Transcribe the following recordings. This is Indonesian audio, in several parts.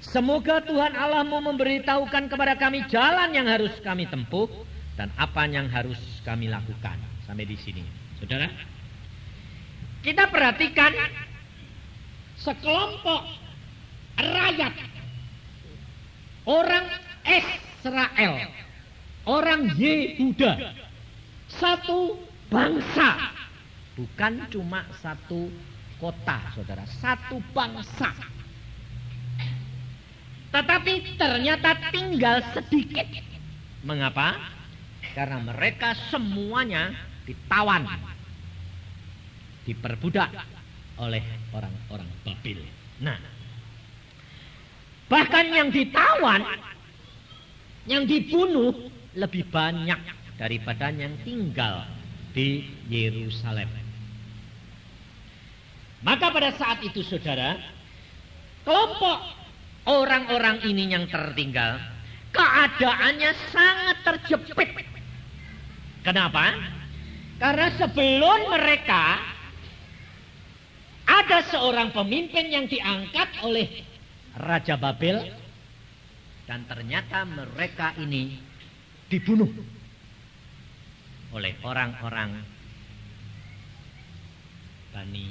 Semoga Tuhan Allahmu memberitahukan kepada kami jalan yang harus kami tempuh dan apa yang harus kami lakukan. Sampai di sini, saudara. Kita perhatikan sekelompok rakyat, orang Israel, orang Yehuda, satu bangsa, bukan cuma satu kota, saudara, satu bangsa. Tetapi ternyata tinggal sedikit. Mengapa? Karena mereka semuanya ditawan, diperbudak oleh orang-orang Babil. Nah, bahkan yang ditawan, yang dibunuh lebih banyak daripada yang tinggal di Yerusalem. Maka pada saat itu, saudara, kelompok orang-orang ini yang tertinggal, keadaannya sangat terjepit. Kenapa? Karena sebelum mereka ada seorang pemimpin yang diangkat oleh Raja Babel, dan ternyata mereka ini dibunuh oleh orang-orang Bani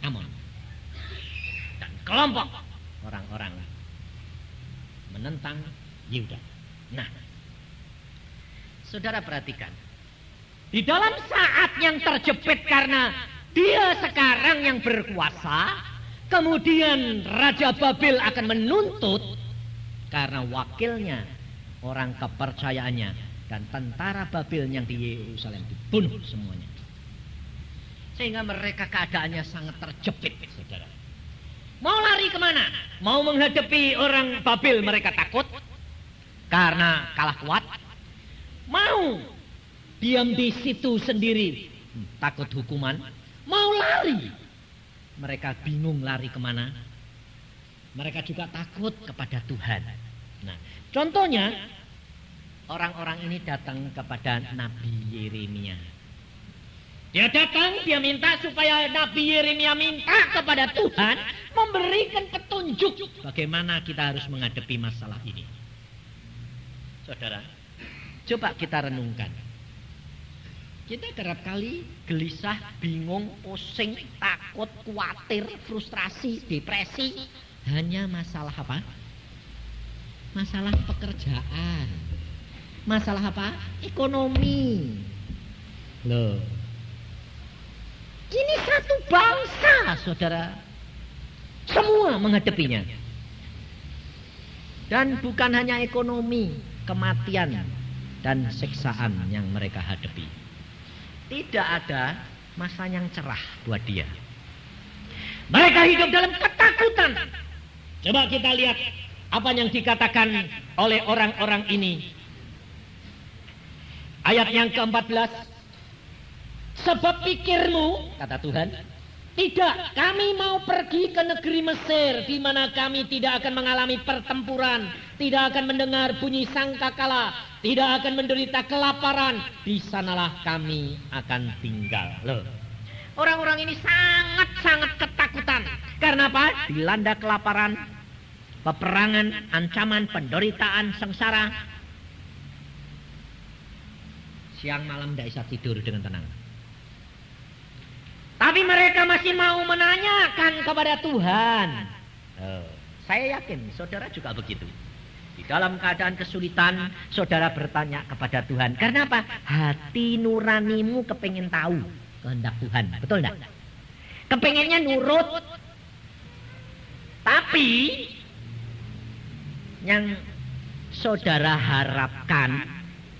Amon dan kelompok orang-orang menentang Yehuda. Nah, saudara perhatikan, di dalam saat yang terjepit karena dia sekarang yang berkuasa, kemudian Raja Babel akan menuntut karena wakilnya, orang kepercayaannya, dan tentara Babel yang di Yerusalem dibunuh semuanya. Sehingga mereka keadaannya sangat terjepit, saudara. Mau lari kemana? Mau menghadapi orang Babel, mereka takut karena kalah kuat. Mau diam di situ sendiri, takut hukuman. Mau lari, mereka bingung lari kemana. Mereka juga takut kepada Tuhan. Nah, contohnya orang-orang ini datang kepada Nabi Yeremia. Dia datang, dia minta supaya Nabi Yeremia minta kepada Tuhan memberikan petunjuk bagaimana kita harus menghadapi masalah ini. Saudara, coba kita renungkan. Kita kerap kali gelisah, bingung, pusing, takut, khawatir, frustrasi, depresi. Hanya masalah apa? Masalah pekerjaan. Masalah apa? Ekonomi. Loh, ini satu bangsa, saudara. Semua menghadapinya. Dan bukan hanya ekonomi, kematian dan siksaan yang mereka hadapi. Tidak ada masa yang cerah buat dia. Mereka hidup dalam ketakutan. Coba kita lihat apa yang dikatakan oleh orang-orang ini. Ayat yang ke-14. Sebab pikirmu, kata Tuhan, tidak, kami mau pergi ke negeri Mesir, di mana kami tidak akan mengalami pertempuran, tidak akan mendengar bunyi sangkakala, tidak akan menderita kelaparan. Di sanalah kami akan tinggal. Loh, orang-orang ini sangat-sangat ketakutan. Karena apa? Dilanda kelaparan, peperangan, ancaman, penderitaan, sengsara. Siang malam tidak bisa tidur dengan tenang. Tapi mereka masih mau menanyakan kepada Tuhan. Saya yakin saudara juga begitu. Di dalam keadaan kesulitan, saudara bertanya kepada Tuhan. Karena apa? Hati nuranimu kepingin tahu kehendak Tuhan. Betul enggak? Kepinginnya nurut. Tapi yang saudara harapkan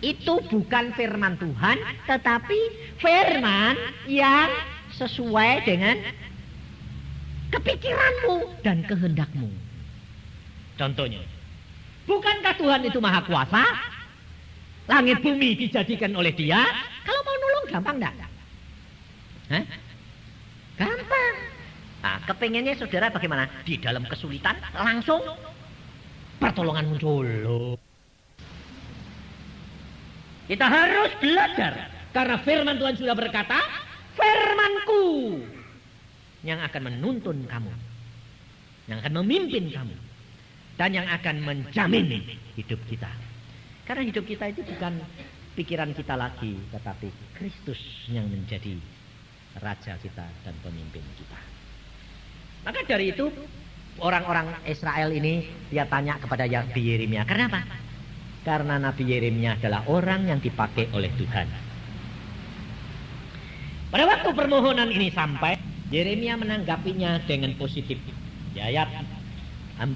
itu bukan firman Tuhan, tetapi firman yang sesuai dengan kepikiranmu dan kehendakmu. Contohnya, bukankah Tuhan itu maha kuasa? Langit bumi dijadikan oleh Dia. Kalau mau nolong gampang enggak? Hah? Gampang. Nah, kepengennya saudara bagaimana? Di dalam kesulitan langsung pertolongan muncul. Kita harus belajar karena firman Tuhan sudah berkata, firman-Ku yang akan menuntun kamu, yang akan memimpin kamu. dan yang akan menjamin hidup kita. Karena hidup kita itu bukan pikiran kita lagi, tetapi Kristus yang menjadi raja kita dan pemimpin kita. Maka dari itu orang-orang Israel ini dia tanya kepada Nabi Yeremia, kenapa? Karena Nabi Yeremia adalah orang yang dipakai oleh Tuhan. Pada waktu permohonan ini sampai, Yeremia menanggapinya dengan positif. Di ayat 4.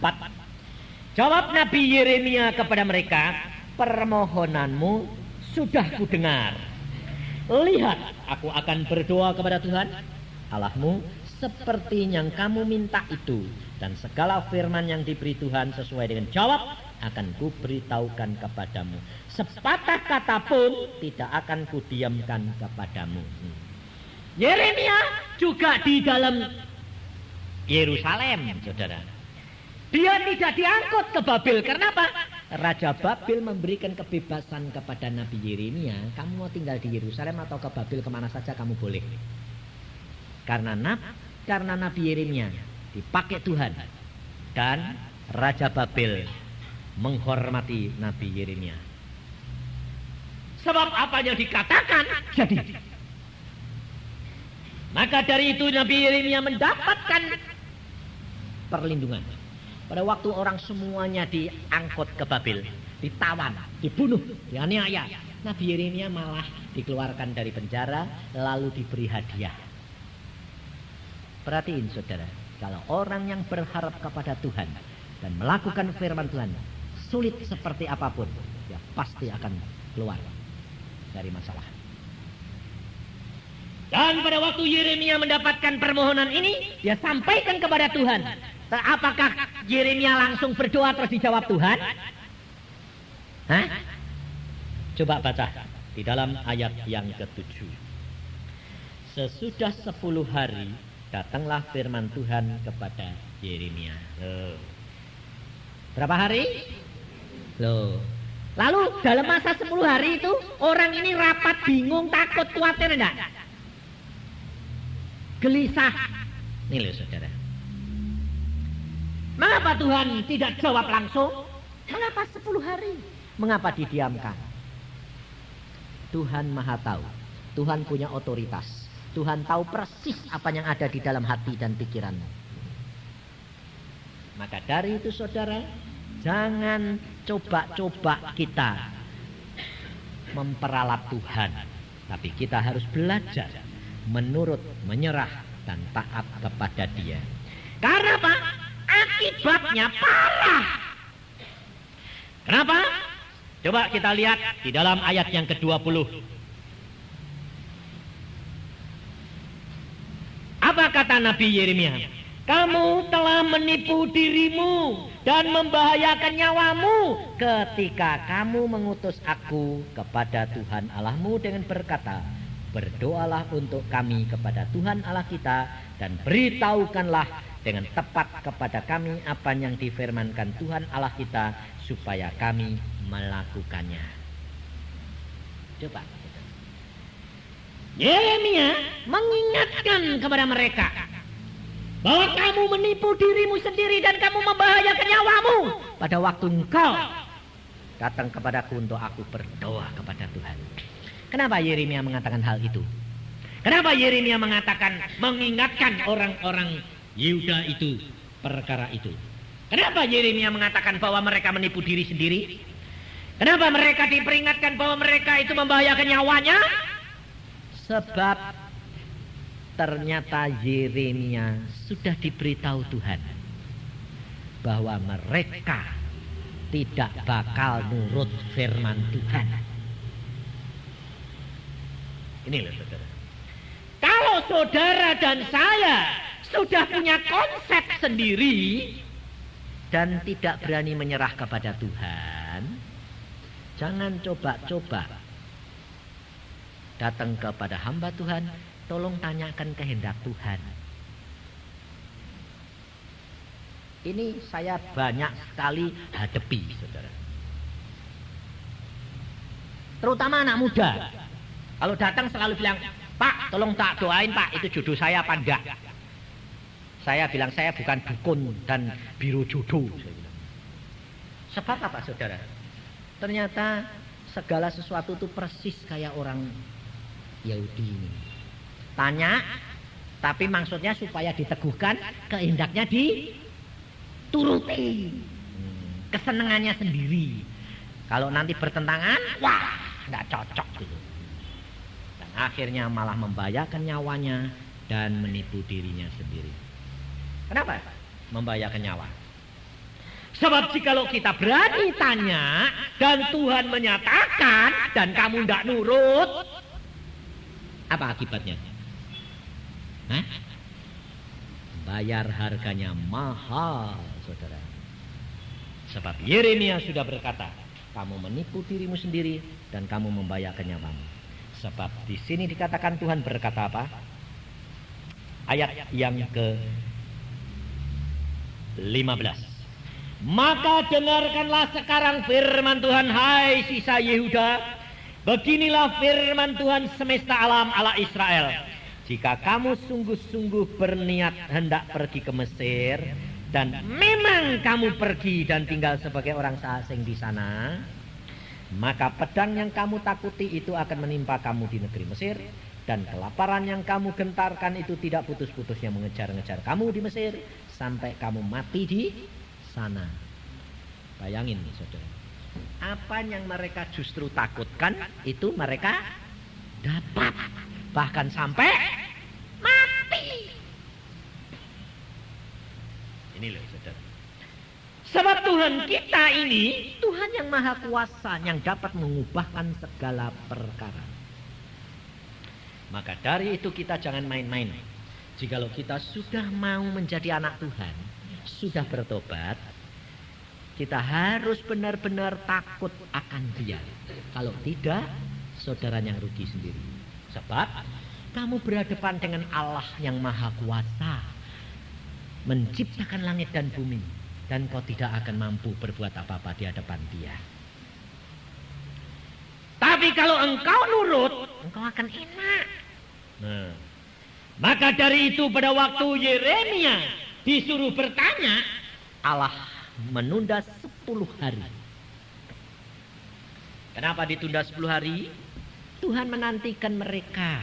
Jawab Nabi Yeremia kepada mereka, permohonanmu sudah kudengar. Lihat, aku akan berdoa kepada Tuhan Allahmu seperti yang kamu minta itu, dan segala firman yang diberi Tuhan sesuai dengan jawab akan kuberitahukan kepadamu. Sepatah kata pun tidak akan kudiamkan kepadamu. Yeremia juga di dalam Yerusalem, saudara. Dia tidak diangkut ke Babel. Kenapa? Raja Babel memberikan kebebasan kepada Nabi Yeremia. Kamu mau tinggal di Yerusalem atau ke Babel, kemana saja kamu boleh. Karena Nabi Yeremia dipakai Tuhan, dan Raja Babel menghormati Nabi Yeremia. Sebab apa yang dikatakan jadi. Maka dari itu Nabi Yeremia mendapatkan perlindungan. Pada waktu orang semuanya diangkut ke Babel, ditawan, dibunuh, dianiaya, Nabi Yeremia malah dikeluarkan dari penjara lalu diberi hadiah. Perhatiin saudara, kalau orang yang berharap kepada Tuhan dan melakukan firman Tuhan, sulit seperti apapun, dia pasti akan keluar dari masalah. Dan pada waktu Yeremia mendapatkan permohonan ini, dia sampaikan kepada Tuhan. Apakah Yeremia langsung berdoa terus dijawab Tuhan? Hah? Coba baca di dalam ayat yang ke-7. Sesudah 10 hari datanglah firman Tuhan kepada Yeremia. Berapa hari? Lalu dalam masa 10 hari itu orang ini rapat, bingung, takut, khawatir enggak? Gelisah. Nih loh saudara. Mengapa Tuhan tidak jawab langsung? Mengapa 10 hari? Mengapa didiamkan? Tuhan Maha tahu. Tuhan punya otoritas. Tuhan tahu persis apa yang ada di dalam hati dan pikiranmu. Maka dari itu saudara, jangan coba-coba kita memperalat Tuhan. Tapi kita harus belajar menurut, menyerah, dan taat kepada Dia. Karena apa? Akibatnya parah. Kenapa? Coba kita lihat di dalam ayat yang ke-20. Apa kata Nabi Yeremia? Kamu telah menipu dirimu dan membahayakan nyawamu ketika kamu mengutus aku kepada Tuhan Allahmu dengan berkata, berdoalah untuk kami kepada Tuhan Allah kita dan beritahukanlah dengan tepat kepada kami apa yang difirmankan Tuhan Allah kita supaya kami melakukannya. Coba. Yeremia mengingatkan kepada mereka bahwa kamu menipu dirimu sendiri dan kamu membahayakan nyawamu pada waktu engkau datang kepadaku untuk aku berdoa kepada Tuhan. Kenapa Yeremia mengatakan hal itu? Kenapa Yeremia mengingatkan orang-orang Yehuda itu perkara itu? Kenapa Yeremia mengatakan bahwa mereka menipu diri sendiri? Kenapa mereka diperingatkan bahwa mereka itu membahayakan nyawanya? Sebab ternyata Yeremia sudah diberitahu Tuhan bahwa mereka tidak bakal nurut firman Tuhan. Ini loh saudara. Kalau saudara dan saya sudah punya konsep sendiri dan tidak berani menyerah kepada Tuhan, jangan coba-coba datang kepada hamba Tuhan, tolong tanyakan kehendak Tuhan. Ini saya banyak sekali hadapi, saudara. Terutama anak muda. Kalau datang selalu bilang, Pak, tolong tak doain Pak, itu jodoh saya apa enggak? Saya bilang, saya bukan dukun dan biro jodoh. Sebab apa saudara? Ternyata segala sesuatu itu persis kayak orang Yahudi ini. Tanya, tapi maksudnya supaya diteguhkan, kehendaknya dituruti. Kesenangannya sendiri. Kalau nanti bertentangan, wah, nggak cocok gitu. Dan akhirnya malah membahayakan nyawanya dan menipu dirinya sendiri. Kenapa membahayakan nyawa? Sebab jikalau kita berani tanya dan Tuhan menyatakan dan kamu tidak nurut, apa akibatnya? Hah? Bayar harganya mahal, saudara. Sebab Yeremia sudah berkata, kamu menipu dirimu sendiri dan kamu membahayakan nyawamu. Sebab di sini dikatakan Tuhan berkata apa? Ayat yang ke-15. Maka dengarkanlah sekarang firman Tuhan, hai sisa Yehuda. Beginilah firman Tuhan semesta alam Allah Israel. Jika kamu sungguh-sungguh berniat hendak pergi ke Mesir, dan memang kamu pergi dan tinggal sebagai orang asing di sana, maka pedang yang kamu takuti itu akan menimpa kamu di negeri Mesir, dan kelaparan yang kamu gentarkan itu tidak putus-putusnya mengejar-ngejar kamu di Mesir, sampai kamu mati di sana. Bayangin nih saudara, apa yang mereka justru takutkan itu mereka dapat, bahkan sampai mati. Ini loh saudara. Sebab Tuhan kita ini Tuhan yang maha kuasa, yang dapat mengubahkan segala perkara. Maka dari itu kita jangan main-main. Jikalau kita sudah mau menjadi anak Tuhan, sudah bertobat, kita harus benar-benar takut akan Dia. Kalau tidak, saudara yang rugi sendiri. Sebab kamu berhadapan dengan Allah yang maha kuasa, menciptakan langit dan bumi, dan kau tidak akan mampu berbuat apa-apa di hadapan Dia. Tapi kalau engkau nurut, engkau akan enak. Nah, maka dari itu pada waktu Yeremia disuruh bertanya, Allah menunda 10 hari. Kenapa ditunda 10 hari? Tuhan menantikan mereka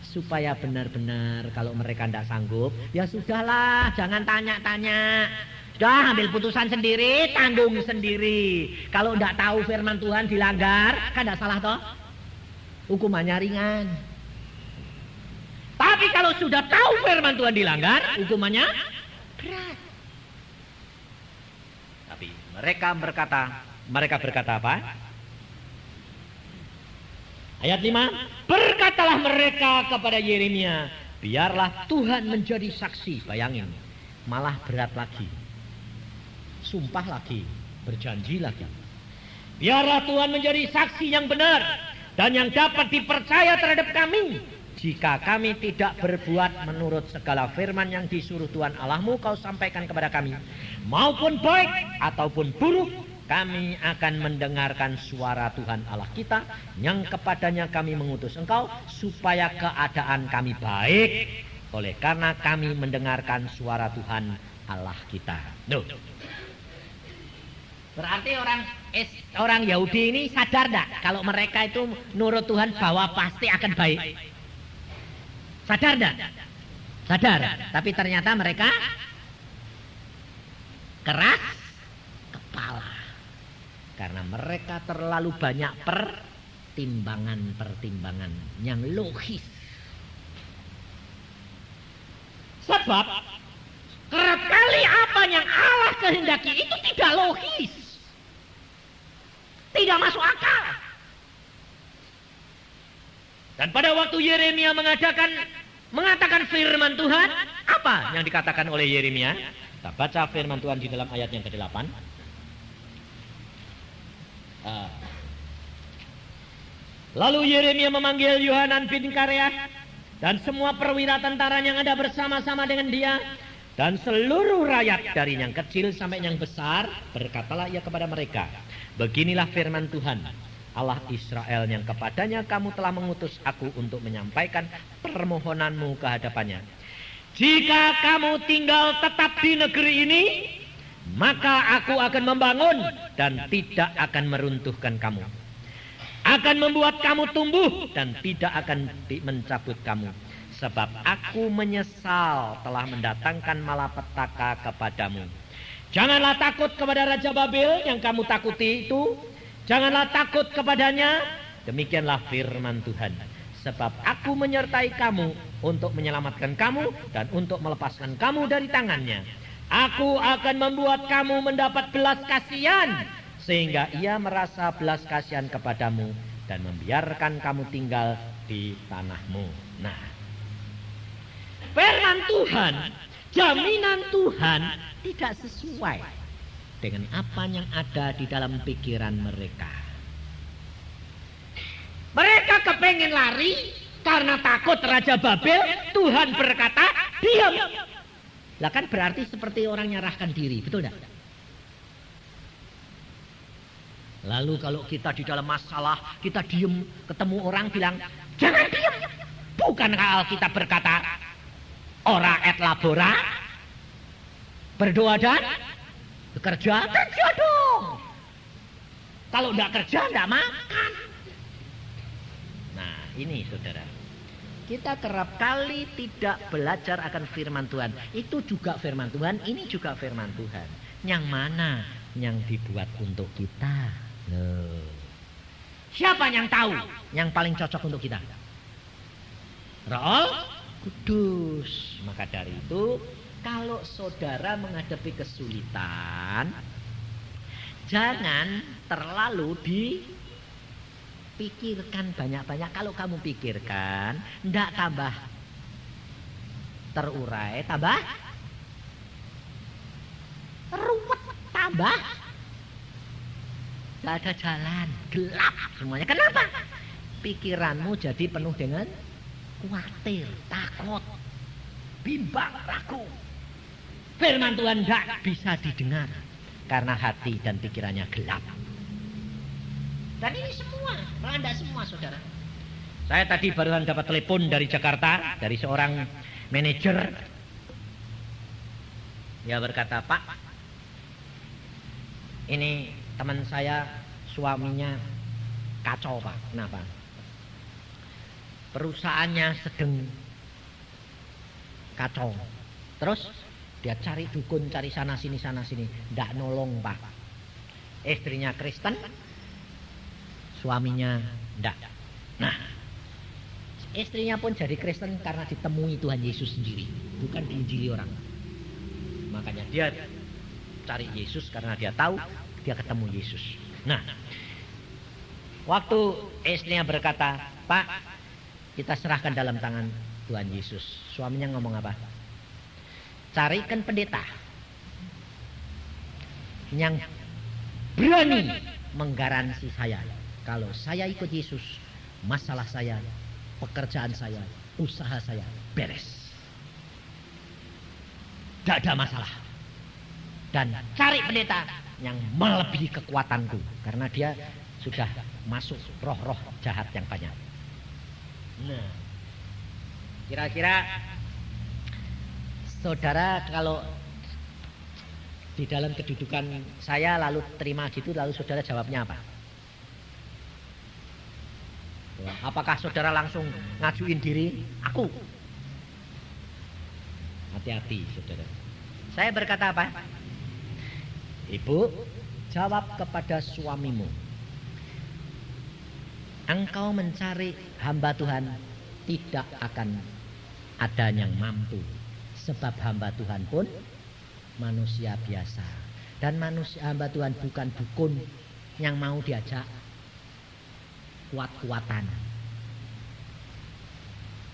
supaya benar-benar kalau mereka tidak sanggup, ya sudahlah, jangan tanya-tanya. Sudah ambil putusan sendiri, tanggung sendiri. Kalau tidak tahu firman Tuhan dilanggar, kan tidak salah toh? Hukumannya ringan. Tapi kalau sudah tahu firman Tuhan dilanggar, hukumannya berat. Tapi mereka berkata apa? Ayat 5, berkatalah mereka kepada Yeremia, biarlah Tuhan menjadi saksi. Bayangin, malah berat lagi. Sumpah lagi, berjanji lagi. Biarlah Tuhan menjadi saksi yang benar dan yang dapat dipercaya terhadap kami. Jika kami tidak berbuat menurut segala firman yang disuruh Tuhan Allahmu kau sampaikan kepada kami, maupun baik ataupun buruk, kami akan mendengarkan suara Tuhan Allah kita yang kepadanya kami mengutus engkau supaya keadaan kami baik, oleh karena kami mendengarkan suara Tuhan Allah kita. Duh. Berarti orang Yahudi ini sadar enggak kalau mereka itu nurut Tuhan bahwa pasti akan baik? Sadar enggak? Sadar. Tapi ternyata mereka keras kepala. Karena mereka terlalu banyak pertimbangan-pertimbangan yang logis. Sebab kerap kali apa yang Allah kehendaki itu tidak logis. Tidak masuk akal. Dan pada waktu Yeremia mengatakan firman Tuhan, apa yang dikatakan oleh Yeremia? Kita baca firman Tuhan di dalam ayat yang ke-8. Lalu Yeremia memanggil Yohanan bin Kareah dan semua perwira tentara yang ada bersama-sama dengan dia dan seluruh rakyat dari yang kecil sampai yang besar. Berkatalah ia kepada mereka, beginilah firman Tuhan Allah Israel yang kepadanya kamu telah mengutus aku untuk menyampaikan permohonanmu ke hadapannya. Jika kamu tinggal tetap di negeri ini, maka aku akan membangun dan tidak akan meruntuhkan kamu. Akan membuat kamu tumbuh dan tidak akan mencabut kamu. Sebab aku menyesal telah mendatangkan malapetaka kepadamu. Janganlah takut kepada Raja Babel yang kamu takuti itu. Janganlah takut kepadanya. Demikianlah firman Tuhan. Sebab aku menyertai kamu untuk menyelamatkan kamu dan untuk melepaskan kamu dari tangannya. Aku akan membuat kamu mendapat belas kasihan sehingga ia merasa belas kasihan kepadamu dan membiarkan kamu tinggal di tanahmu. Nah, firman Tuhan, jaminan Tuhan tidak sesuai dengan apa yang ada di dalam pikiran mereka. Mereka kepengen lari karena takut Raja Babel. Tuhan berkata, diam. Lah kan berarti seperti orang nyerahkan diri, betul tidak? Lalu kalau kita di dalam masalah, kita diem, ketemu orang bilang, jangan diem. Bukankah Alkitab berkata, ora et labora, berdoa dan bekerja, kerja dong. Kalau enggak kerja, enggak makan. Nah, ini saudara. Kita kerap kali tidak belajar akan firman Tuhan. Itu juga firman Tuhan, ini juga firman Tuhan. Yang mana yang dibuat untuk kita? Loh. Siapa yang tahu yang paling cocok untuk kita? Roh Kudus. Maka dari itu, kalau saudara menghadapi kesulitan, jangan terlalu dipikirkan banyak-banyak. Kalau kamu pikirkan, ndak tambah terurai, tambah ruwet, tambah gak ada jalan, gelap semuanya. Kenapa? Pikiranmu jadi penuh dengan khawatir, takut, bimbang, ragu. Firman Tuhan tidak bisa didengar karena hati dan pikirannya gelap. Dan ini semua melanda semua, saudara. Saya tadi barusan dapat telepon dari Jakarta, dari seorang manajer. Dia berkata, Pak, ini teman saya suaminya kacau, Pak. Kenapa? Perusahaannya sedang kacau. Terus dia cari dukun, cari sana sini, ndak nolong, Pak. Istrinya Kristen, suaminya ndak. Nah, istrinya pun jadi Kristen karena ditemui Tuhan Yesus sendiri, bukan diinjili orang. Makanya dia cari Yesus karena dia tahu dia ketemu Yesus. Nah, waktu istrinya berkata, Pak, kita serahkan dalam tangan Tuhan Yesus. Suaminya ngomong apa? Carikan pendeta yang berani menggaransi saya. Kalau saya ikut Yesus, masalah saya, pekerjaan saya, usaha saya beres. Tidak ada masalah. Dan cari pendeta yang melebihi kekuatanku, karena dia sudah masuk roh-roh jahat yang banyak. Nah, kira-kira saudara kalau di dalam kedudukan saya lalu terima gitu, lalu saudara jawabnya apa? Apakah saudara langsung ngajuin diri? Aku. Hati-hati, saudara. Saya berkata apa? Ibu, jawab kepada suamimu. Engkau mencari hamba Tuhan, tidak akan ada yang mampu. Sebab hamba Tuhan pun manusia biasa. Dan manusia hamba Tuhan bukan dukun yang mau diajak kuat-kuatan,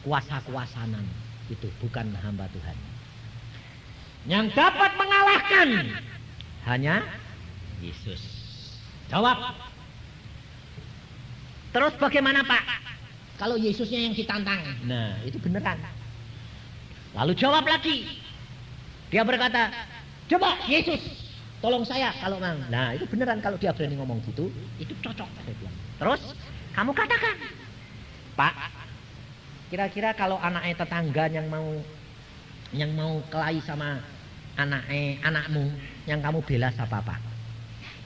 kuasa-kuasanan. Itu bukan hamba Tuhan. Yang dapat mengalahkan hanya Yesus. Jawab. Terus bagaimana, Pak? Kalau Yesusnya yang ditantang. Nah, itu beneran. Lalu jawab lagi. Dia berkata, coba Yesus, tolong saya kalau mau. Nah, itu beneran kalau dia berani ngomong gitu, itu cocok. Saya bilang. Terus kamu katakan, Pak, kira-kira kalau anaknya tetangga yang mau kelahi sama anakmu yang kamu bela siapa Pak?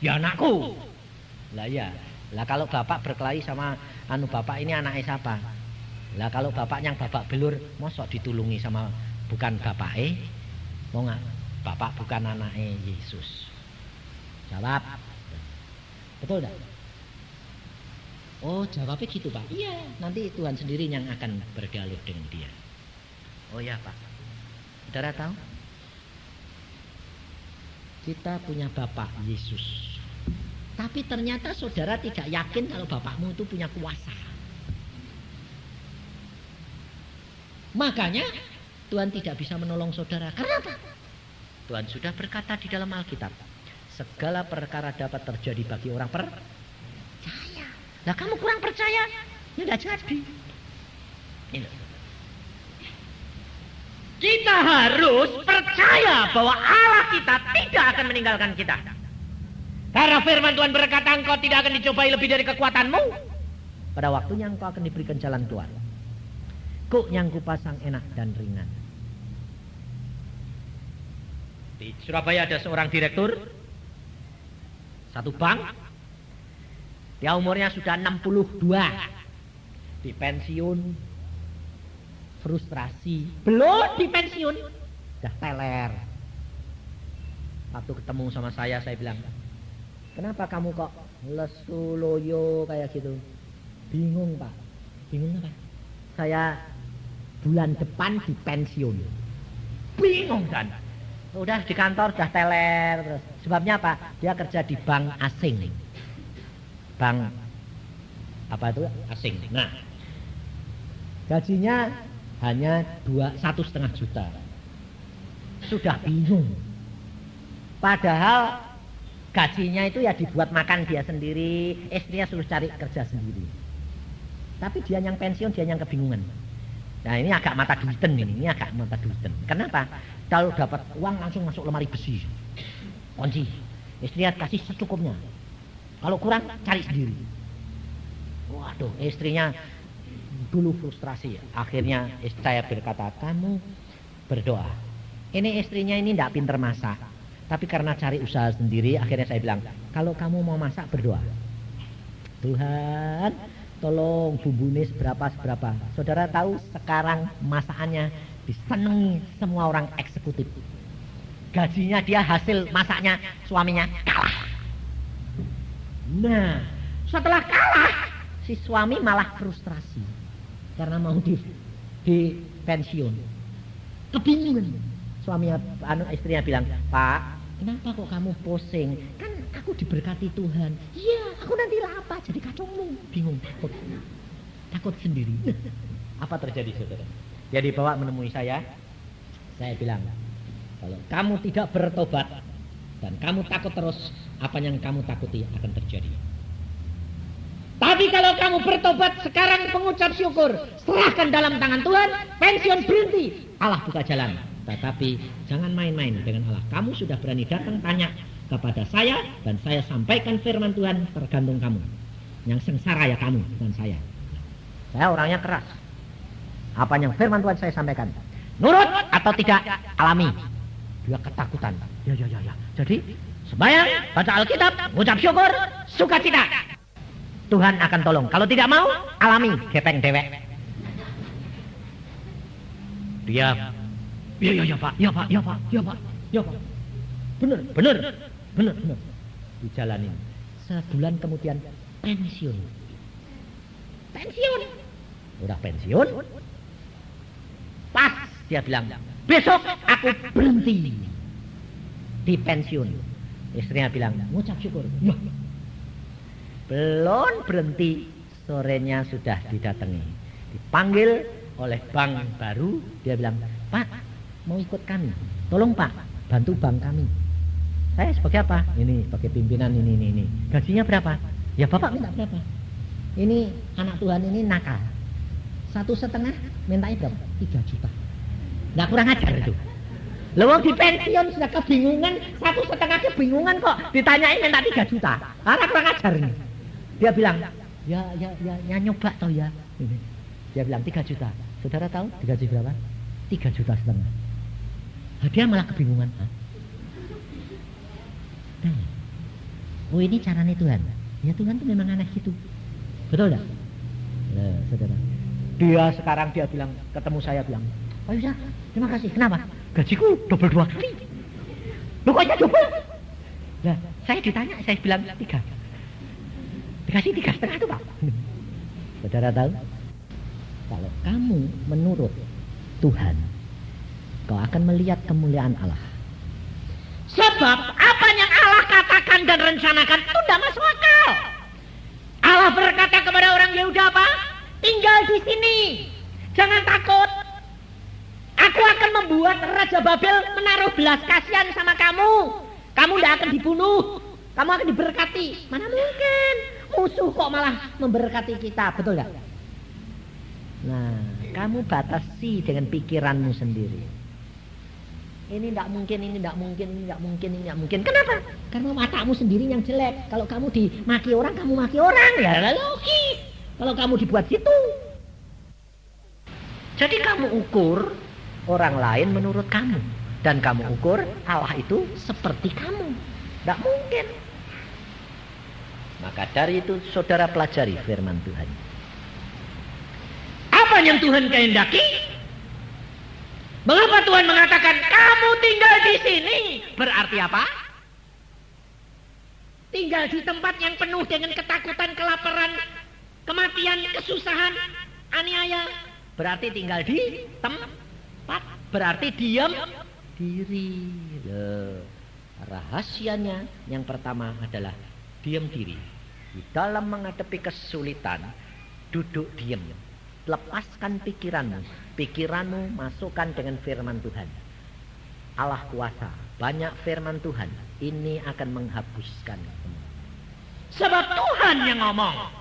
Ya anakku. Lah ya. Lah kalau bapak berkelahi sama bapak ini anaknya siapa? Lah kalau bapak yang babak belur, mosok ditulungi sama bukan bapak mau nggak? Bapak bukan anaknya Yesus. Jawab. Betul enggak? Oh jawabnya gitu Pak. Iya. Nanti Tuhan sendiri yang akan berdialog dengan dia. Oh ya Pak. Saudara tahu? Kita punya Bapak Yesus. Tapi ternyata saudara tidak yakin kalau bapakmu itu punya kuasa. Makanya Tuhan tidak bisa menolong saudara. Kenapa? Tuhan sudah berkata di dalam Alkitab, segala perkara dapat terjadi bagi orang percaya. Lah kamu kurang percaya, ya tidak jadi. Ini. Kita harus percaya bahwa Allah kita tidak akan meninggalkan kita. Karena firman Tuhan berkata engkau tidak akan dicobai lebih dari kekuatanmu. Pada waktunya engkau akan diberikan jalan keluar. Kuk yang kupasang enak dan ringan. Di Surabaya ada seorang direktur satu bank. Dia umurnya sudah 62. Di pensiun. Frustrasi. Belum di pensiun. Udah teler. Waktu ketemu sama saya bilang, kenapa kamu kok lesu loyo kayak gitu? Bingung Pak. Bingung apa? Saya bulan depan di pensiun. Bingung kan? Udah di kantor udah teler terus. Sebabnya apa? Dia kerja di bank asing. Bank apa itu? Asing. Nah, gajinya hanya 1,5 juta. Sudah bingung. Padahal gajinya itu ya dibuat makan dia sendiri, istrinya suruh cari kerja sendiri. Tapi dia yang pensiun, dia yang kebingungan. Nah ini agak mata duiten ini agak mata duiten. Kenapa? Kalau dapat uang langsung masuk lemari besi. Kunci. Istrinya kasih secukupnya. Kalau kurang cari sendiri. Waduh, istrinya dulu frustrasi. Akhirnya saya berkata, kamu berdoa. Ini istrinya ini tidak pinter masak. Tapi karena cari usaha sendiri, akhirnya saya bilang, kalau kamu mau masak berdoa. Tuhan, tolong bumbunya seberapa. Saudara tahu sekarang masakannya disenangi semua orang eksekutif. Gajinya dia hasil masaknya suaminya kalah. Nah, setelah kalah, si suami malah frustrasi. Karena mau di pensiun. Kebingungan. Suaminya, istrinya bilang, Pak, kenapa kok kamu pusing? Kan aku diberkati Tuhan. Iya, aku nanti apa? Jadi kacungmu. Bingung, takut sendiri. Apa terjadi saudara? Dia dibawa menemui saya. Saya bilang, kalau kamu tidak bertobat dan kamu takut terus, apa yang kamu takuti akan terjadi. Tapi kalau kamu bertobat sekarang pengucap syukur, serahkan dalam tangan Tuhan, pensiun berhenti, Allah buka jalan. Tetapi jangan main-main dengan Allah. Kamu sudah berani datang tanya kepada saya dan saya sampaikan firman Tuhan, tergantung kamu. Yang sengsara ya kamu, bukan saya. Saya orangnya keras. Apa yang firman Tuhan saya sampaikan, nurut atau tidak, alami. Dia ketakutan. Ya. Jadi sembahyang, baca Alkitab, mengucap syukur, sukacita. Tuhan akan tolong. Kalau tidak mau, alami, gepeng dewek. Dia, ya Pak. Bener. Dijalanin. Sebulan kemudian pensiun. Udah pensiun. Pas dia bilang, besok aku berhenti di pensiun. Istrinya bilang, ngucap syukur. Ya. Belum berhenti, sorenya sudah didatangi. Dipanggil oleh bank baru, dia bilang, Pak, mau ikut kami. Tolong Pak, bantu bank kami. Saya sebagai apa? Ini sebagai pimpinan ini. Gajinya berapa? Ya Bapak minta berapa? Ini anak Tuhan ini nakal. 1,5 mintanya berapa? 3 juta. Nggak kurang ajar itu. Lewat di pensiun sudah kebingungan, 1,5 kebingungan kok. Ditanyain minta 3 juta. Karena kurang ajar ini. Dia bilang, ya nyoba toh ya. Dia bilang 3 juta. Saudara tahu digaji berapa? 3,5 juta. Dia malah kebingungan. Oh ini caranya Tuhan. Ya Tuhan itu memang aneh gitu. Betul enggak? Nah, saudara. Dia bilang, ketemu saya bilang, Pak Yusa, terima kasih. Kenapa? Gajiku double 2 kali. Loh kok aja double? Nah, saya ditanya, saya bilang 3. Dikasih 3,5 itu Pak. Saudara tahu? Kalau kamu menurut Tuhan, kau akan melihat kemuliaan Allah. Sebab apa yang Allah katakan dan rencanakan itu tidak masuk akal. Allah berkata kepada orang Yehuda apa? Tinggal di sini, jangan takut. Aku akan membuat Raja Babel menaruh belas kasihan sama kamu. Kamu tidak akan dibunuh, kamu akan diberkati. Mana mungkin musuh kok malah memberkati kita, betul tidak? Nah, kamu batasi dengan pikiranmu sendiri. Ini tidak mungkin, ini tidak mungkin, ini tidak mungkin, ini tidak mungkin. Kenapa? Karena matamu sendiri yang jelek. Kalau kamu dimaki orang, kamu maki orang. Ya logis. Kalau kamu dibuat situ. Jadi kamu ukur orang lain menurut kamu. Dan kamu ukur Allah itu seperti kamu. Tidak mungkin. Maka dari itu saudara pelajari firman Tuhan. Apa yang Tuhan kehendaki? Mengapa Tuhan mengatakan kamu tinggal di sini? Berarti apa? Tinggal di tempat yang penuh dengan ketakutan, kelaparan, kematian, kesusahan, aniaya. Berarti tinggal di tempat. Berarti diam diri. Loh. Rahasianya yang pertama adalah diam diri. Di dalam menghadapi kesulitan, duduk diam. Lepaskan pikiranmu. Pikiranmu masukkan dengan firman Tuhan. Allah kuasa. Banyak firman Tuhan. Ini akan menghapuskan. Sebab Tuhan yang ngomong.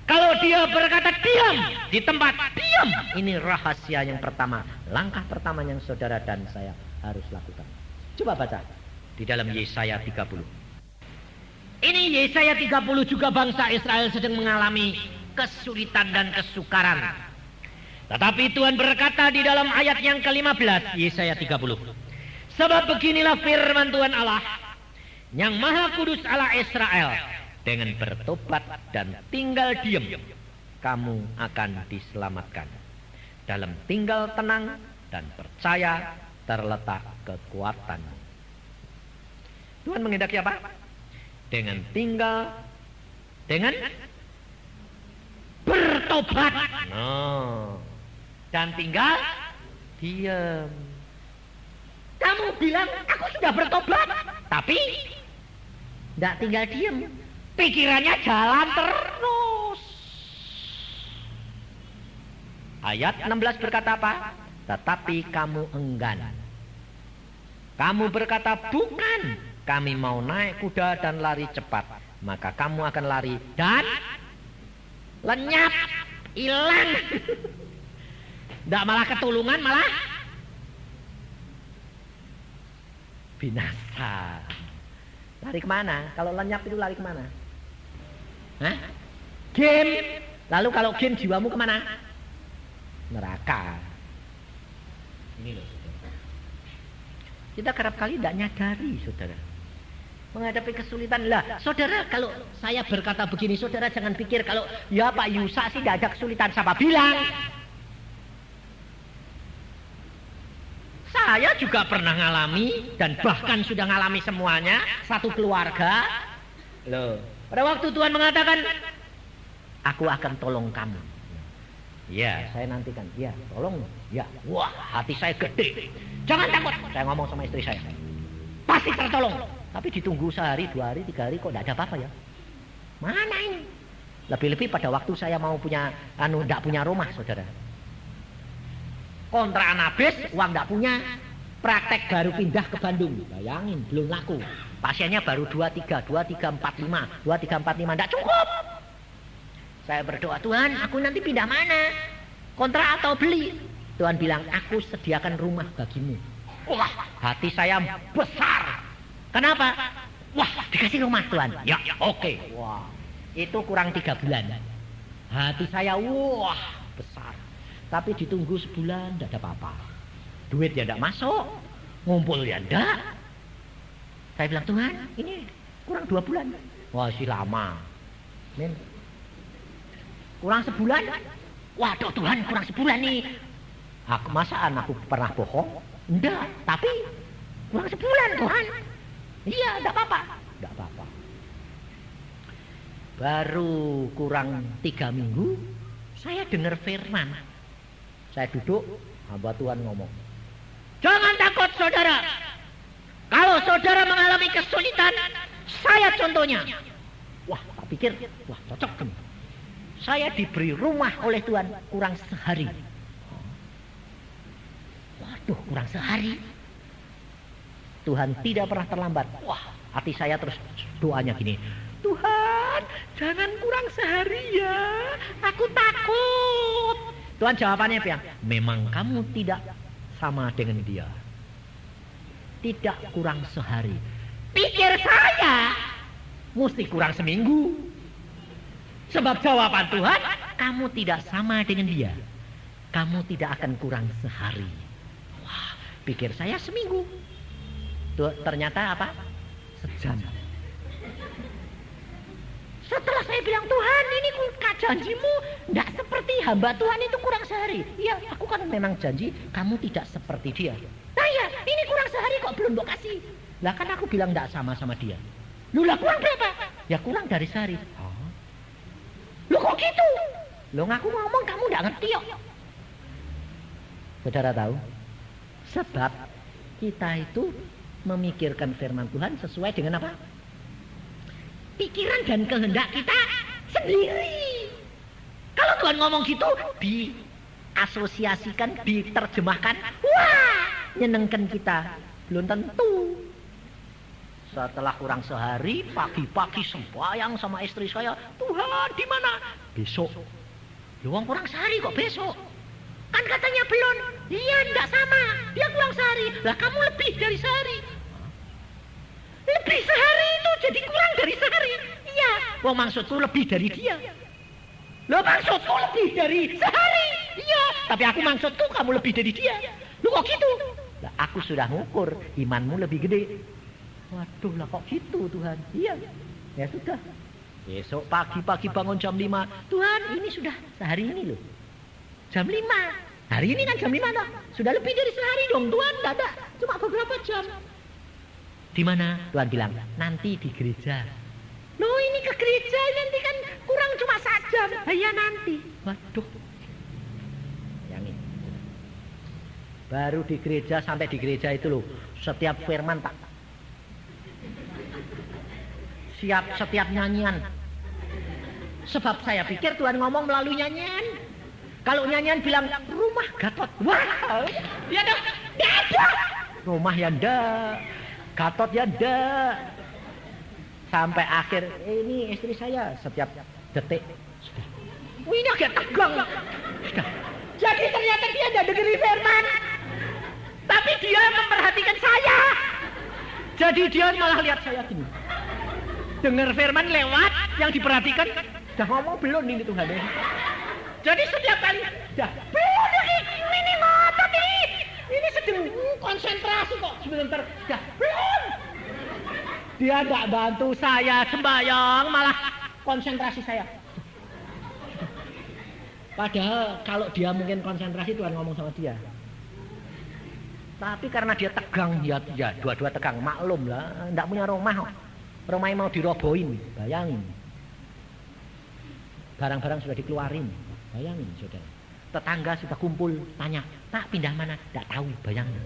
Kalau dia berkata diam di tempat, diam. Ini rahasia yang pertama. Langkah pertama yang saudara dan saya harus lakukan. Coba baca di dalam Yesaya 30. Ini Yesaya 30 juga bangsa Israel sedang mengalami kesulitan dan kesukaran. Tetapi Tuhan berkata di dalam ayat yang ke-15 Yesaya 30. Sebab beginilah firman Tuhan Allah yang Maha Kudus Allah Israel, dengan bertobat dan tinggal diam kamu akan diselamatkan. Dalam tinggal tenang dan percaya terletak kekuatanmu. Tuhan menghendaki apa? Dengan tinggal, dengan bertobat. Dan tinggal diam. Kamu bilang aku sudah bertobat, tapi tidak tinggal diam. Pikirannya jalan terus. Ayat 16 berkata apa? Tetapi kamu enggan. Kamu berkata bukan, kami mau naik kuda dan lari cepat. Maka kamu akan lari dan lenyap, hilang. Tidak malah ketulungan, malah binasa. Lari kemana? Kalau lenyap itu lari kemana? Hah? Game. Lalu kalau game jiwamu kemana? Neraka. Ini loh saudara. Kita kerap kali tidak nyadari saudara. Menghadapi kesulitan lah. Saudara kalau saya berkata begini, saudara jangan pikir kalau ya Pak Yusa sih tidak ada kesulitan. Siapa bilang? Saya juga pernah ngalami dan bahkan sudah ngalami semuanya. Satu keluarga. Loh. Pada waktu Tuhan mengatakan, aku akan tolong kamu. Ya, saya nantikan. Ya, tolong. Ya, wah, hati saya gede. Jangan takut. Saya ngomong sama istri saya. Pasti tertolong. Tapi ditunggu sehari, 2 hari, 3 hari kok tidak ada apa-apa ya. Mana ini? Lebih-lebih pada waktu saya mau punya, tidak punya rumah, saudara. Kontrakan habis, uang tidak punya. Praktek baru pindah ke Bandung. Bayangin, belum laku. Pasiennya baru 23, 2345, 2345, tidak cukup. Saya berdoa, Tuhan, aku nanti pindah mana? Kontrak atau beli? Tuhan bilang, aku sediakan rumah bagimu. Wah, hati saya besar. Kenapa? Wah, dikasih rumah Tuhan. Ya, oke. Wah, itu kurang 3 bulan. Hati saya, wah, besar. Tapi ditunggu sebulan, tidak ada apa-apa. Duit ya tidak masuk. Ngumpul ya enggak. Saya bilang, Tuhan, ini kurang 2 bulan. Wah, sih lama. Men. Kurang sebulan. Waduh Tuhan, kurang sebulan nih. Masaan aku pernah bohong? Enggak, tapi kurang sebulan Tuhan. Iya, enggak apa-apa. Enggak apa-apa. Baru kurang 3 minggu, saya dengar firman. Saya duduk, hamba Tuhan ngomong. Jangan takut saudara. Kalau saudara mengalami kesulitan, saya contohnya. Wah, tak pikir, wah cocok nih. Saya diberi rumah oleh Tuhan kurang sehari. Waduh, kurang sehari. Tuhan tidak pernah terlambat. Wah, hati saya terus doanya gini. Tuhan, jangan kurang sehari ya. Aku takut. Tuhan jawabannya apa? Memang kamu tidak sama dengan dia. Tidak kurang sehari. Pikir saya mesti kurang seminggu. Sebab jawaban Tuhan, kamu tidak sama dengan dia. Kamu tidak akan kurang sehari. Wah, pikir saya seminggu. Tuh, ternyata apa? Sejam. Setelah saya bilang, Tuhan, ini janjimu tidak seperti hamba Tuhan itu kurang sehari. Iya, aku kan memang janji kamu tidak seperti dia. Nah ya, ini kurang sehari kok belum mau kasih. Lah kan aku bilang tidak sama dia. Lu lah kurang berapa? Ya kurang dari sehari. Oh. Lu kok gitu? Lu ngaku ngomong kamu tidak ngerti kok. Saudara tahu? Sebab kita itu memikirkan firman Tuhan sesuai dengan apa? Pikiran dan kehendak kita sendiri. Kalau Tuhan ngomong gitu, diasosiasikan, diterjemahkan, wah, nyenengkan kita. Belum tentu. Setelah kurang sehari, pagi-pagi sembahyang sama istri saya, Tuhan di mana? Besok. Luang kurang sehari kok besok? Kan katanya belum. Iya, enggak sama. Dia kurang sehari. Lah kamu lebih dari sehari. Lebih sehari itu jadi kurang dari sehari. Iya. Wong maksudku lebih dari dia. Lo maksudku lebih dari sehari. Iya. Tapi aku maksudku kamu lebih dari dia. Lu kok gitu? Lah aku sudah ngukur imanmu lebih gede. Waduh lah kok gitu Tuhan. Iya. Ya sudah. Besok pagi-pagi bangun jam 5. Tuhan ini sudah sehari ini loh. Jam 5. Hari ini kan jam 5 toh. Sudah lebih dari sehari dong Tuhan. Tidak ada. Cuma beberapa jam. Di mana? Tuhan bilang, nanti di gereja. Loh ini ke gereja nanti kan kurang cuma 1 jam. Ya nanti. Waduh. Yang ini. Baru di gereja, sampai di gereja itu loh. Setiap firman tak. Setiap nyanyian. Sebab saya pikir Tuhan ngomong melalui nyanyian. Kalau nyanyian bilang rumah Gatot. Wah. Ya dah. Ada. Rumah ya ndak. Gatot ya ndak. Sampai akhir ini istri saya setiap detik sudah. Ini agak tegang. Sudah. Jadi ternyata dia tidak dengerin firman. Tapi dia memperhatikan saya. Jadi dia malah lihat saya gini. Dengar firman lewat yang diperhatikan. Dah ngomong belum ini Tuhan. Jadi setiap kali dah belum ini ngotot ini. Ini sedang konsentrasi kok sebentar. Dah belum. Dia enggak bantu saya sembahyang, malah konsentrasi saya. Padahal kalau dia mungkin konsentrasi Tuhan ngomong sama dia. Tapi karena dia tegang, ya dua-dua tegang, maklum lah, enggak punya rumah. Rumahnya mau dirobohin, bayangin. Barang-barang sudah dikeluarin, bayangin saudara. Tetangga sudah kumpul, tanya, tak pindah mana? Tidak tahu, bayangin.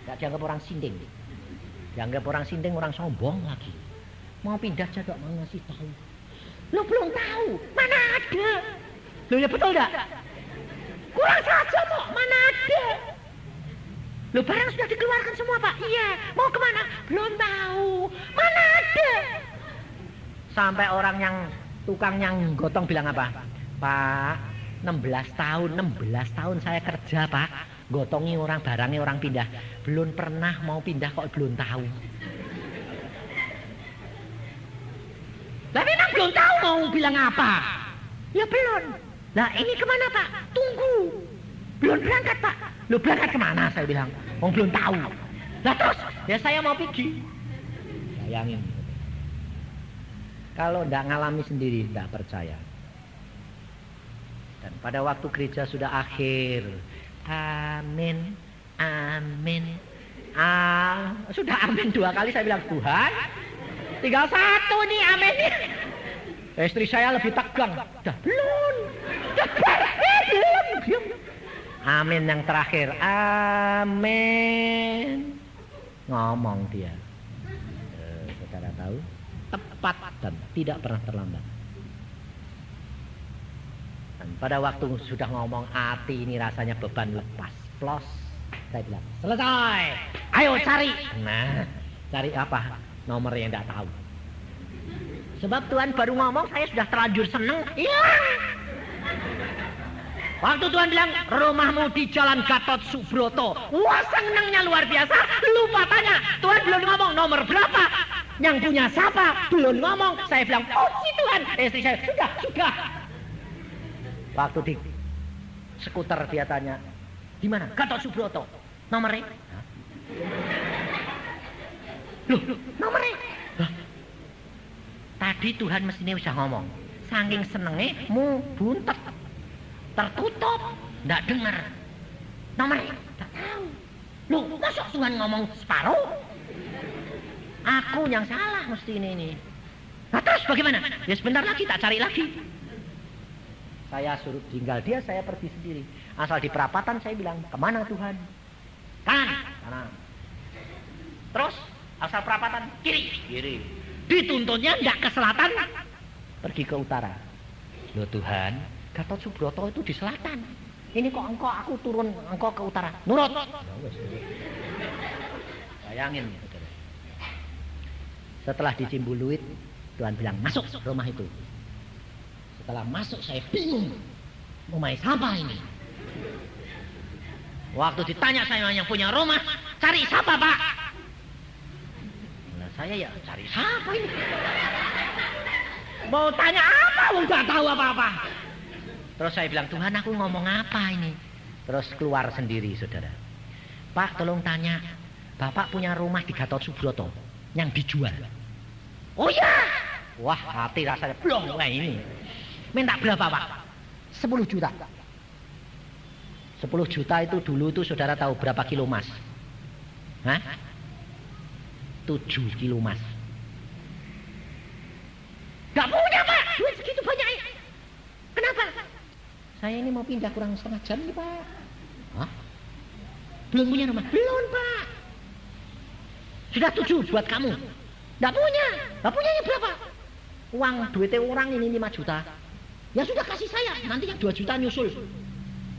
Tidak dianggap orang sinding. Dianggap orang sinding, orang sombong lagi. Mau pindah aja tidak mau ngasih tahu. Lo belum tahu, mana ada? Lo ya betul tidak? Kurang saja kok, mana ada? Lo barang sudah dikeluarkan semua Pak? Iya. Mau kemana? Belum tahu. Mana ada? Sampai orang yang tukang yang gotong bilang apa? Pak, 16 tahun saya kerja Pak. Gotongi orang, barangnya orang pindah. Belum pernah mau pindah kok belum tahu. Tapi memang belum tahu mau bilang apa? Ya belum. Nah ini kemana Pak? Tunggu. Belum berangkat Pak. Lo berangkat kemana saya bilang? Wong belum tahu. Lah terus, ya saya mau pergi. Bayangin. Kalau ndak ngalami sendiri, ndak percaya. Dan pada waktu gereja sudah akhir, amin, amin, sudah amin 2 kali saya bilang, Tuhan, tinggal 1 nih amin. Istri saya lebih tegang, belum. Amin yang terakhir, amin. Ngomong dia. Saudara tahu, tepat dan tidak pernah terlambat. Dan pada waktu sudah ngomong hati ini rasanya beban lepas. Plus, saya bilang, selesai. Ayo cari. Nah, cari apa? Nomor yang tidak tahu. Sebab Tuhan baru ngomong, saya sudah terlanjur seneng. Iya. Waktu Tuhan bilang, rumahmu di Jalan Gatot Subroto. Wah, senangnya luar biasa. Lupa tanya, Tuhan belum ngomong nomor berapa. Yang punya siapa? Belum ngomong. Saya bilang, oh si Tuhan. Istri saya, sudah. Waktu di skuter dia tanya, di mana? Gatot Subroto. Nomornya? Loh, nomornya? Tadi Tuhan mestinya bisa ngomong. Saking senengnya, mu buntet. Tertutup, nggak dengar. Nomornya, nggak tahu. Loh, masa Tuhan ngomong separuh? Aku yang salah mesti ini. Nah terus bagaimana? Ya sebentar lagi tak cari lagi. Saya suruh tinggal dia, saya pergi sendiri. Asal di perapatan saya bilang, kemana Tuhan? Kanan. Terus asal perapatan kiri. Dituntutnya nggak ke selatan, pergi ke utara. Loh Tuhan, Gatot Subroto itu di selatan. Ini kok aku turun engkau ke utara. Nurut. Bayangin. Setelah dicimbuluit, Tuhan bilang masuk rumah itu. Setelah masuk saya bingung. Rumah siapa ini? Waktu ditanya saya yang punya rumah, cari siapa Pak? Nah, saya ya cari siapa ini? Mau tanya apa? Enggak tahu apa-apa. Terus saya bilang, Tuhan aku ngomong apa ini? Terus keluar sendiri saudara. Pak tolong tanya, Bapak punya rumah di Gatot Subroto yang dijual. Oh ya. Wah hati rasanya blong kayak ini. Minta berapa Pak? 10 juta. 10 juta itu dulu itu saudara tahu berapa kilo emas? Hah? 7 kilo emas. Gak punya Pak, duit segitu banyak. Kenapa? Saya ini mau pindah kurang setengah jam nih Pak. Hah? Belum punya rumah? Belum Pak. Sudah 7 buat kamu. Gak punya. Gak punyanya berapa? Uang duitnya orang ini 5 juta. Ya sudah kasih saya. Nanti yang 2 juta nyusul.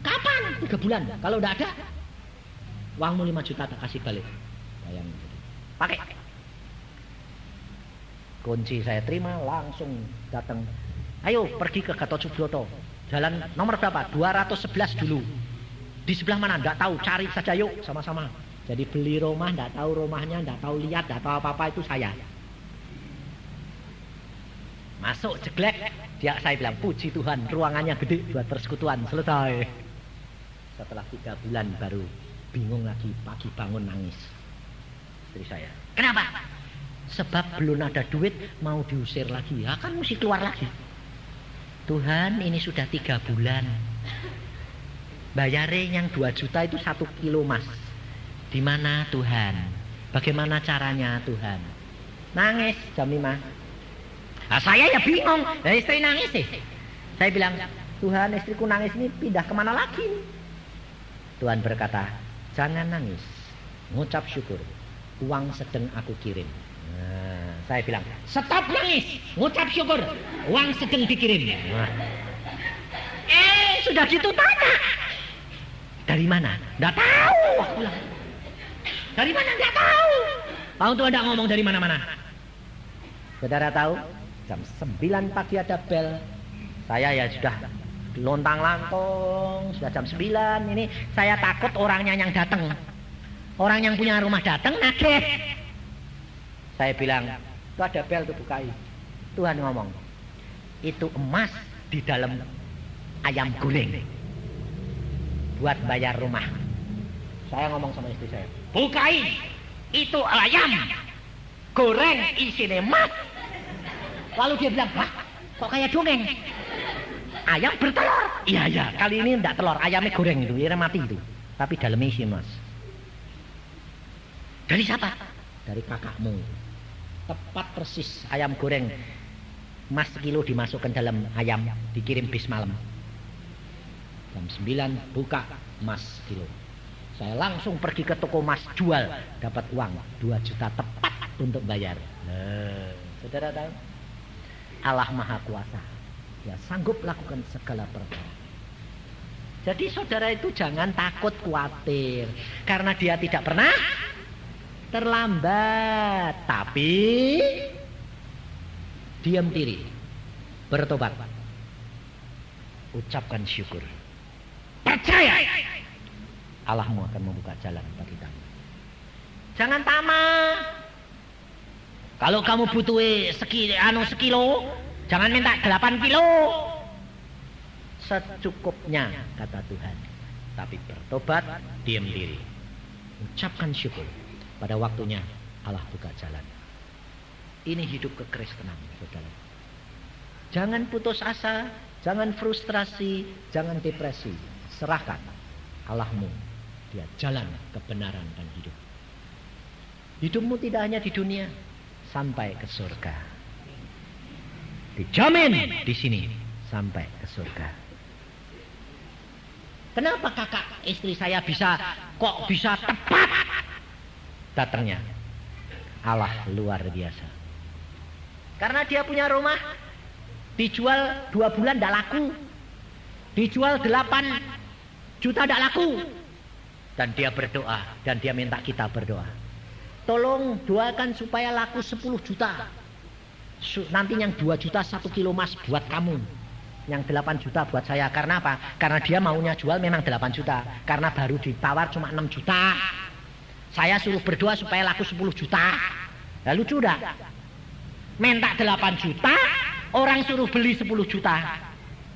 Kapan? 3 bulan. Kalau udah ada, uangmu 5 juta tak kasih balik. Bayang. Pakai. Kunci saya terima, langsung datang. Ayo pergi ke Gatot Subroto. Jalan nomor berapa? 211 dulu. Di sebelah mana? Nggak tahu. Cari saja yuk sama-sama. Jadi beli rumah, nggak tahu rumahnya, nggak tahu lihat, nggak tahu apa-apa itu saya. Masuk jeglek. Saya bilang puji Tuhan, ruangannya gede buat persekutuan. Selesai. Setelah 3 bulan baru bingung lagi, pagi bangun nangis. Istri saya. Kenapa? Sebab belum ada duit, mau diusir lagi. Ya kan mesti keluar lagi. Tuhan ini sudah 3 bulan. Bayarnya yang 2 juta itu 1 kilo emas. Di mana Tuhan? Bagaimana caranya Tuhan? Nangis jam 5. Nah, saya ya bingung. Dan istri nangis sih. Saya bilang, Tuhan istriku nangis ini pindah kemana lagi? Tuhan berkata, jangan nangis. Ngucap syukur. Uang sedang aku kirim. Nah, saya bilang, stop nangis. Ngucap syukur. Uang sedang dikirim. Nah. Sudah gitu tanya. Dari mana? Nggak tahu. Dari mana? Nggak tahu. Tahu tuh ada ngomong dari mana-mana. Saudara tahu? Jam 9 pagi ada bel. Saya ya sudah lontang-lantung. Sudah jam 9 ini. Saya takut orangnya yang datang. Orang yang punya rumah datang nagih. Saya bilang, itu ada bel tuh bukai. Tuhan ngomong, itu emas di dalam ayam goreng buat bayar rumah. Saya ngomong sama istri saya, Bukain. Itu ayam. Goreng isinya emas. lalu dia bilang, wah kok kayak dongeng, ayam bertelur. Iya, kali ini enggak telur, ayamnya goreng itu, ya mati itu, tapi dalamnya isi emas. Dari siapa? Dari kakakmu. Tepat persis ayam goreng emas sekilo dimasukkan dalam ayam, dikirim bis malam. Jam 9 buka emas sekilo. Saya langsung pergi ke toko emas, jual, dapat uang 2 juta tepat untuk bayar. Nah, saudara tahu, Allah Maha Kuasa, Dia sanggup lakukan segala perkara. Jadi saudara itu jangan takut, khawatir, karena Dia tidak pernah terlambat. Tapi diam diri, bertobat, ucapkan syukur, percaya Allahmu akan membuka jalan bagi kamu. Jangan tamak. Kalau kamu butuh sekilo, jangan minta 8 kilo. Secukupnya, kata Tuhan. Tapi bertobat, diam diri, ucapkan syukur. Pada waktunya Allah buka jalan. Ini hidup kekristenan, saudara. Jangan putus asa, jangan frustrasi, jangan depresi. Serahkan Allahmu. Dia jalan kebenaran dan hidup. Hidupmu tidak hanya di dunia, sampai ke surga. Dijamin di sini sampai ke surga. Kenapa kakak istri saya kok bisa tepat datangnya? Allah luar biasa. Karena dia punya rumah dijual 2 bulan tidak laku, dijual 8 juta tidak laku. Dan dia berdoa, dan dia minta kita berdoa. Tolong doakan supaya laku 10 juta. Nanti yang 2 juta 1 kilo emas buat kamu. Yang 8 juta buat saya. Karena apa? Karena dia maunya jual memang 8 juta. Karena baru ditawar cuma 6 juta. Saya suruh berdoa supaya laku 10 juta. Lalu sudah. Minta 8 juta, orang suruh beli 10 juta.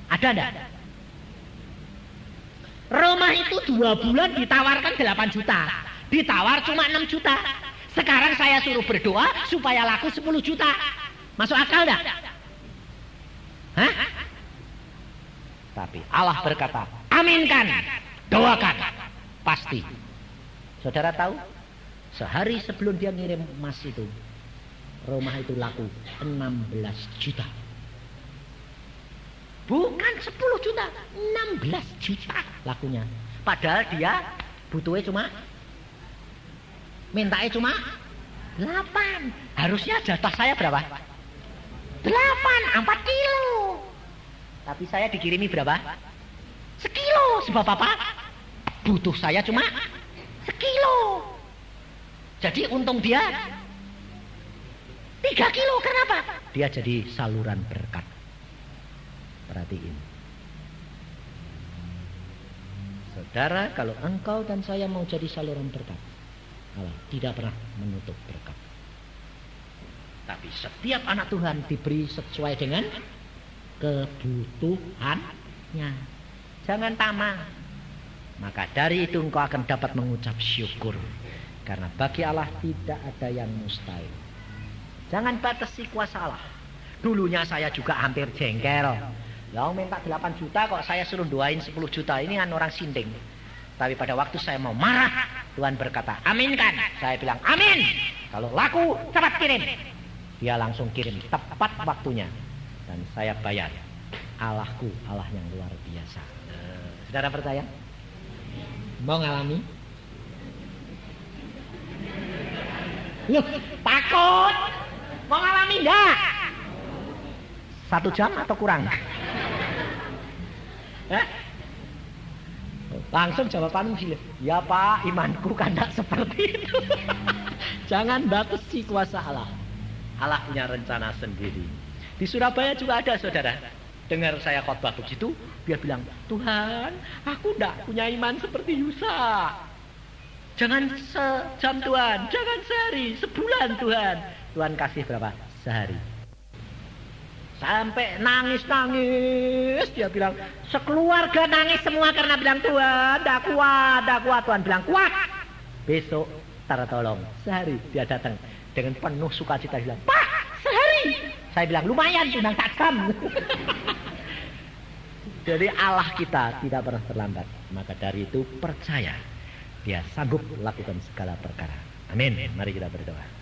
Ada enggak? Rumah itu 2 bulan ditawarkan 8 juta. Ditawar cuma 6 juta. Sekarang saya suruh berdoa supaya laku 10 juta. Masuk akal enggak? Hah? Tapi Allah berkata, aminkan, doakan, pasti. Saudara tahu? Sehari sebelum dia ngirim emas itu, rumah itu laku 16 juta. Bukan 10 juta, 16 juta lakunya. Padahal dia butuhnya mintanya cuma 8. Harusnya jatah saya berapa? 8, 4 kilo. Tapi saya dikirimi berapa? Sekilo. Sebab apa? Butuh saya cuma sekilo. Jadi untung dia 3 kilo. Kenapa? Dia jadi saluran berkat. Perhatiin. Saudara, kalau engkau dan saya mau jadi saluran berkat, Allah tidak pernah menutup berkat. Tapi setiap anak Tuhan diberi sesuai dengan kebutuhannya. Jangan tamak. Maka dari itu engkau akan dapat mengucap syukur. Karena bagi Allah tidak ada yang mustahil. Jangan batasi kuasa Allah. Dulunya saya juga hampir jengkel. Lah minta 8 juta kok saya suruh doain 10 juta. Ini kan orang sinting. Tapi pada waktu saya mau marah, Tuhan berkata, aminkan. Saya bilang, amin. Kalau laku, cepat kirim. Dia langsung kirim tepat waktunya. Dan saya bayar. Allahku, Allah yang luar biasa. Saudara percaya? Mau ngalami? Loh, takut? Mau ngalami enggak? 1 jam atau kurang? Langsung jawabanmu gila. Ya Pak, imanku kan tidak seperti itu. Jangan batasi kuasa Allah. Allah punya rencana sendiri. Di Surabaya juga ada saudara. Dengar saya khotbah begitu, dia bilang, Tuhan, aku tidak punya iman seperti Yusa. Jangan sejam Tuhan, jangan sehari, sebulan Tuhan. Tuhan kasih berapa? Sehari. Sampai nangis-nangis. Dia bilang, sekeluarga nangis semua karena bilang, Tuhan, dah kuat. Tuhan bilang, kuat. Besok tertolong. Sehari dia datang dengan penuh sukacita. Dia bilang, Pak, sehari. Saya bilang, lumayan, timbang tajam. Jadi Allah kita tidak pernah terlambat. Maka dari itu percaya. Dia sanggup lakukan segala perkara. Amin. Mari kita berdoa.